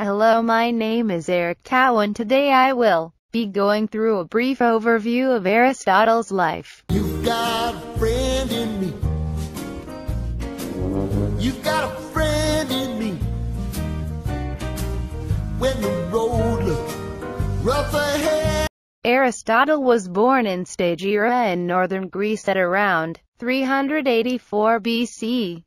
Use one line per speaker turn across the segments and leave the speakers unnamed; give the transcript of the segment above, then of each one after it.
Hello, my name is Eric Cow, and today I will be going through a brief overview of Aristotle's life.
You've got a friend in me. You've got a friend in me. When the road looks rough ahead.
Aristotle was born in Stagira in northern Greece at around 384 BC.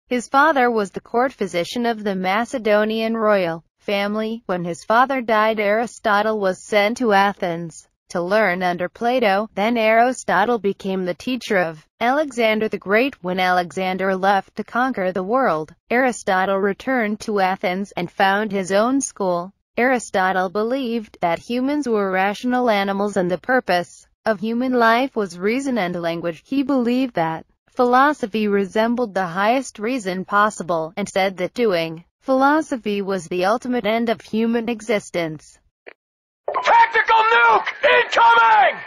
His father was the court physician of the Macedonian royal family. When his father died, Aristotle was sent to Athens to learn under Plato. Then Aristotle became the teacher of Alexander the Great. When Alexander left to conquer the world, Aristotle returned to Athens and found his own school. Aristotle believed that humans were rational animals and the purpose of human life was reason and language. He believed that philosophy resembled the highest reason possible, and said that doing philosophy was the ultimate end of human existence.
Tactical nuke incoming!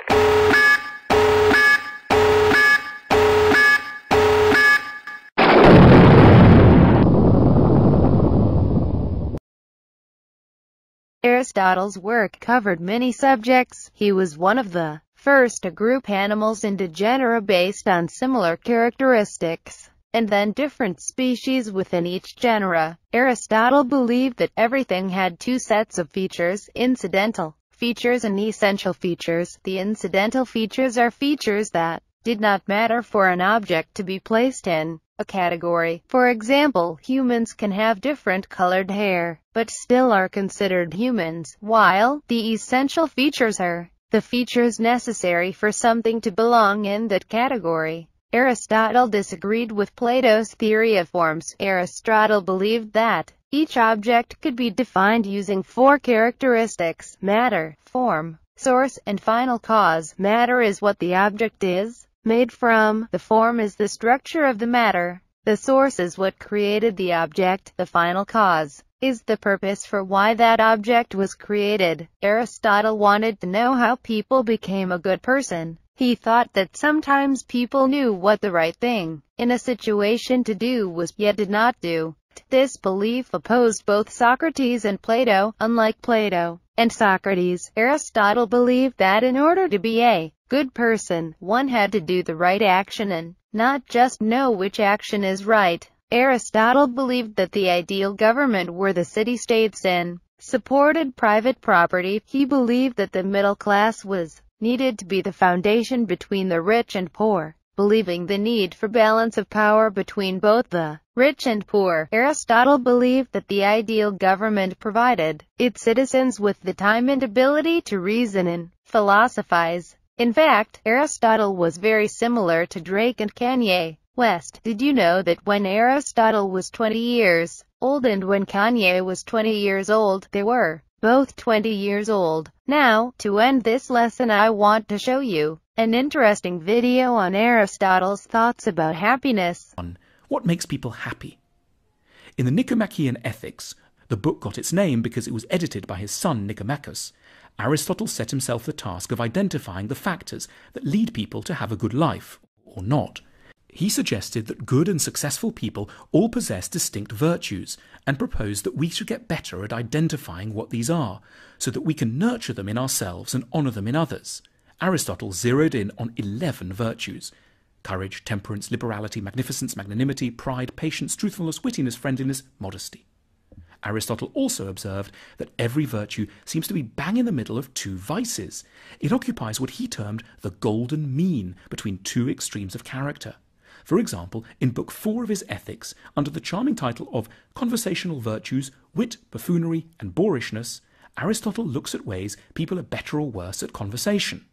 Aristotle's work covered many subjects. He was one of the first to group animals into genera based on similar characteristics, and then different species within each genera. Aristotle believed that everything had two sets of features: incidental features and essential features. The incidental features are features that did not matter for an object to be placed in a category. For example, humans can have different colored hair, but still are considered humans, while the essential features are the features necessary for something to belong in that category. Aristotle disagreed with Plato's theory of forms. Aristotle believed that each object could be defined using four characteristics: matter, form, source, and final cause. Matter is what the object is made from, the form is the structure of the matter, the source is what created the object, the final cause is the purpose for why that object was created. Aristotle wanted to know how people became a good person. He thought that sometimes people knew what the right thing in a situation to do was, yet did not do. This belief opposed both Socrates and Plato. Unlike Plato and Socrates, Aristotle believed that in order to be a good person, one had to do the right action and not just know which action is right. Aristotle believed that the ideal government were the city-states and supported private property. He believed that the middle class was needed to be the foundation between the rich and poor, believing the need for balance of power between both the rich and poor. Aristotle believed that the ideal government provided its citizens with the time and ability to reason and philosophize. In fact, Aristotle was very similar to Drake and Kanye West. Did you know that when Aristotle was 20 years old and when Kanye was 20 years old, they were both 20 years old? Now, to end this lesson, I want to show you an interesting video on Aristotle's thoughts about happiness.
What makes people happy? In the Nicomachean Ethics, the book got its name because it was edited by his son Nicomachus. Aristotle set himself the task of identifying the factors that lead people to have a good life, or not. He suggested that good and successful people all possess distinct virtues, and proposed that we should get better at identifying what these are, so that we can nurture them in ourselves and honour them in others. Aristotle zeroed in on 11 virtues: courage, temperance, liberality, magnificence, magnanimity, pride, patience, truthfulness, wittiness, friendliness, modesty. Aristotle also observed that every virtue seems to be bang in the middle of two vices. It occupies what he termed the golden mean between two extremes of character. For example, in Book 4 of his Ethics, under the charming title of Conversational Virtues, Wit, Buffoonery, and Boorishness, Aristotle looks at ways people are better or worse at conversation.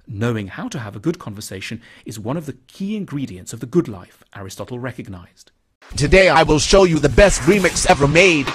Knowing how to have a good conversation is one of the key ingredients of the good life, Aristotle recognized.
Today I will show you the best remix ever made.